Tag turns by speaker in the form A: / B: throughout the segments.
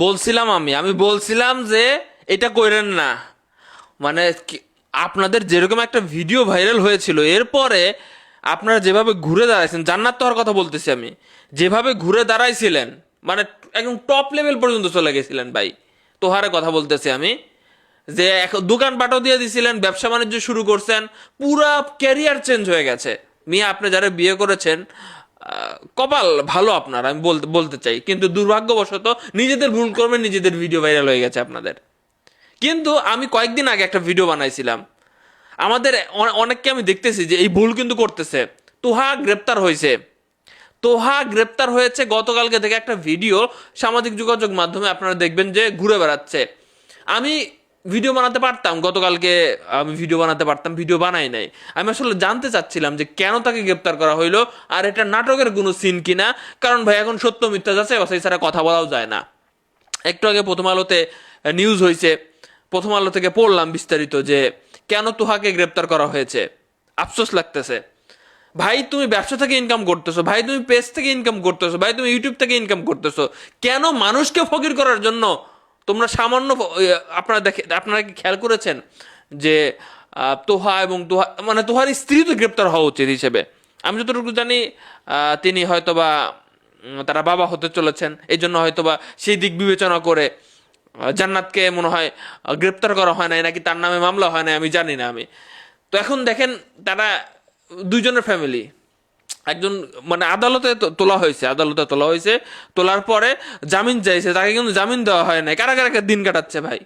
A: বলছিলাম আমি বলছিলাম যে এটা কইরেন না। মানে আপনাদের যেরকম একটা ভিডিও ভাইরাল হয়েছিল, এরপরে আপনারা যেভাবে ঘুরে দাঁড়াইছেন, জান্নাত তোহার কথা বলতেছি আমি, যেভাবে ঘুরে দাঁড়াইছিলেন, মানে একদম টপ লেভেল পর্যন্ত চলে গেছিলেন ভাই। তোহারে কথা বলতেছি আমি, যে দোকান পাটও দিয়ে দিছিলেন, ব্যবসা বাণিজ্য শুরু করছেন, পুরা ক্যারিয়ার চেঞ্জ হয়ে গেছে। মিয়া আপনি যারা বিয়ে করেছেন, কপাল ভালো আপনার, আমি বলতে বলতে চাই, কিন্তু দুর্ভাগ্যবশত নিজেদের ভুল কর্মে নিজেদের ভিডিও ভাইরাল হয়ে গেছে আপনাদের। কিন্তু আমি কয়েকদিন আগে একটা ভিডিও বানাইছিলাম, আমাদের অনেককে আমি দেখতেছি যে এই ভুল কিন্তু করতেছে। তোহা গ্রেপ্তার হয়েছে, তোহা গ্রেপ্তার হয়েছে গতকালকে থেকে একটা ভিডিও সামাজিক যোগাযোগ মাধ্যমে আপনারা দেখবেন যে ঘুরে বেড়াচ্ছে। আমি ভিডিও বানাতে পারতাম গতকালকে, আমি ভিডিও বানাতে পারতাম, ভিডিও বানাই নাই। আমি আসলে জানতে চাচ্ছিলাম যে কেন তাকে গ্রেপ্তার করা হইলো, আর এটা নাটকের কোনো সিন কিনা। কারণ ভাই এখন সত্য মিথ্যা যাচ্ছে, সেই ছাড়া কথা বলাও যায় না। একটু আগে প্রথম আলোতে নিউজ হয়েছে, প্রথম আলো থেকে পড়লাম বিস্তারিত যে কেন তোহাকে গ্রেপ্তার করা হয়েছে। আফসোস লাগতেছে ভাই, তুমি ব্যবসা থেকে ইনকাম করতেছো, ভাই তুমি পেজ থেকে ইনকাম করতেছো, ভাই তুমি ইউটিউব থেকে ইনকাম করতেছো, কেন মানুষকে ফকির করার জন্য তোমরা সামান্য আপনারা আপনারা কি খেয়াল করেছেন যে তোহা এবং তোহা মানে তোহার স্ত্রী তো গ্রেপ্তার হওয়া উচিত হিসেবে। আমি যতটুকু জানি তিনি হয়তোবা তারা বাবা হতে চলেছেন, এই জন্য হয়তোবা সেই দিক বিবেচনা করে জান্নাতকে মনে হয় গ্রেপ্তার করা হয় নাই, নাকি তার নামে মামলা হয় নাই, আমি জানি না। আমি তো এখন দেখেন, তারা দুইজনের ফ্যামিলি, একজন মানে আদালতে তোলা হয়েছে, আদালতে তোলা হয়েছে, তোলার পরে জামিন চাইছে, তাকে কিন্তু জামিন দেওয়া হয় নাই, কারাগারে দিন কাটাচ্ছে ভাই।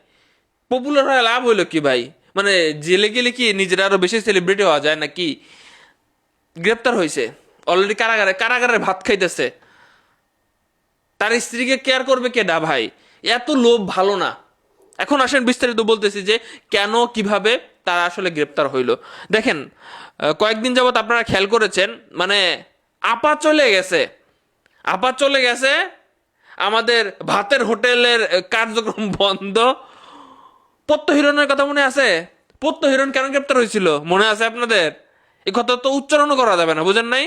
A: পপুলার হয়ে লাভ হইলো কি ভাই? মানে জেলে গেলে কি নিজের আরো বেশি সেলিব্রিটি হওয়া যায় নাকি? গ্রেপ্তার হয়েছে, অলরেডি কারাগারে, কারাগারে ভাত খাইতেছে, তার স্ত্রীকে কেয়ার করবে কেডা ভাই? এত লোভ ভালো না। এখন আসেন বিস্তারিত বলতেছি যে কেন কিভাবে তারা আসলে গ্রেপ্তার হইল। দেখেন, কয়েকদিন যাবত আপনারা খেয়াল করেছেন, মানে আপা চলে গেছে, আপা চলে গেছে, আমাদের ভাতের হোটেলের কার্যক্রম বন্ধ। পদ্ম হিরণের কথা মনে আছে? পদ্ম হিরণ কেন গ্রেপ্তার হয়েছিল মনে আছে আপনাদের? এই কথা তো উচ্চারণও করা যাবে না, বুঝেন নাই?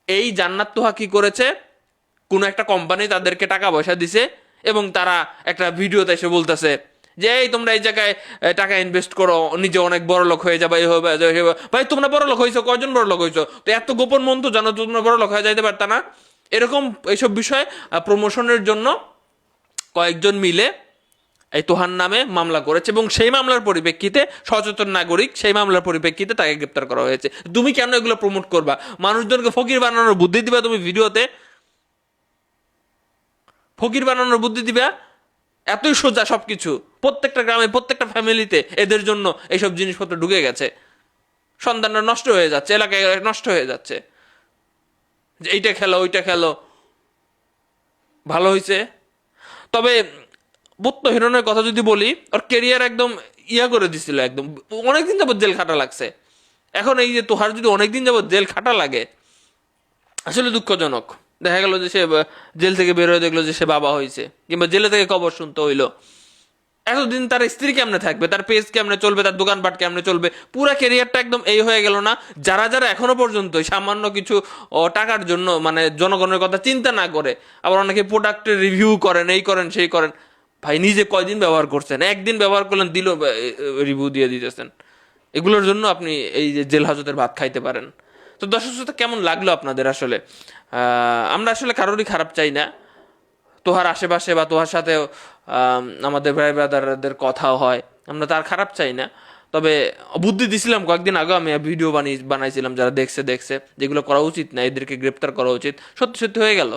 A: এই জান্নাত তোহা কি করেছে, কোনো একটা কোম্পানি তাদেরকে টাকা পয়সা দিছে, এবং তারা একটা ভিডিওতে এসে বলতেছে যে এই তোমরা এই জায়গায় টাকা ইনভেস্ট করো, নিজে অনেক বড় লোক হয়ে যাবে, এই হবে। ভাই তোমরা বড় লোক হয়েছো, কয়জন বড় লোক হয়েছো? তো এত গোপন মন্ত্র জানো, তোমরা বড় লোক হয়ে যাইতে পারতা না? এরকম এইসব বিষয় প্রমোশনের জন্য কয়েকজন মিলে এই তোহার নামে মামলা করেছে, এবং সেই মামলার পরিপ্রেক্ষিতে সচেতন নাগরিক, সেই মামলার পরিপ্রেক্ষিতে তাকে গ্রেপ্তার করা হয়েছে। তুমি কেন এগুলো প্রমোট করবা? মানুষজনকে ফকির বানানোর বুদ্ধি দিবা তুমি ভিডিওতে, ফকির বানানোর বুদ্ধি দিবা? এতই সোজা সবকিছু। প্রত্যেকটা গ্রামে, প্রত্যেকটা ফ্যামিলিতে এদের জন্য এইসব জিনিসপত্র ঢুকে গেছে, সন্তানরা নষ্ট হয়ে যাচ্ছে, এলাকায় নষ্ট হয়ে যাচ্ছে, যে এইটা খেলো ওইটা খেলো, ভালো হয়েছে। তবে বুত্ত হিরণের কথা যদি বলি, ওর কেরিয়ার একদম ইয়া করে দিছিল, একদম অনেকদিন যাবত জেল খাটা লাগছে। এখন এই যে তোহার যদি অনেকদিন যাবত জেল খাটা লাগে, আসলে দুঃখজনক। দেখা গেল যে সে জেল থেকে বের হয়ে দেখলো যে সে বাবা হয়েছে, কিংবা জেলে থেকে খবর শুনতে হইলো। এতদিন তার স্ত্রী কেমনে থাকবে, তার পেজ কেমনে চলবে, তার দোকানপাট কেমনে চলবে? পুরা ক্যারিয়ারটা একদম এই হয়ে গেল না? যারা যারা এখনো পর্যন্ত সামান্য কিছু টাকার জন্য মানে জনগণের কথা চিন্তা না করে, আবার অনেকে প্রোডাক্টের রিভিউ করেন, এই করেন সেই করেন, ভাই নিজে কয়দিন ব্যবহার করছেন? একদিন ব্যবহার করলেন, দিল রিভিউ দিয়ে দিতেছেন। এগুলোর জন্য আপনি এই যে জেল হাজতের ভাত খাইতে পারেন। তো দর্শক শ্রোতা, কেমন লাগলো আপনাদের? আসলে আমরা আসলে কারোরই খারাপ চাই না। তোহার আশেপাশে বা তোহার সাথে আমাদের ভাই ব্রাদারদের কথাও হয়, আমরা তার খারাপ চাই না। তবে বুদ্ধি দিছিলাম কয়েকদিন আগে, আমি ভিডিও বানাইছিলাম, যারা দেখছে যেগুলো করা উচিত না, এদেরকে গ্রেপ্তার করা উচিত, সত্যি সত্যি হয়ে গেল।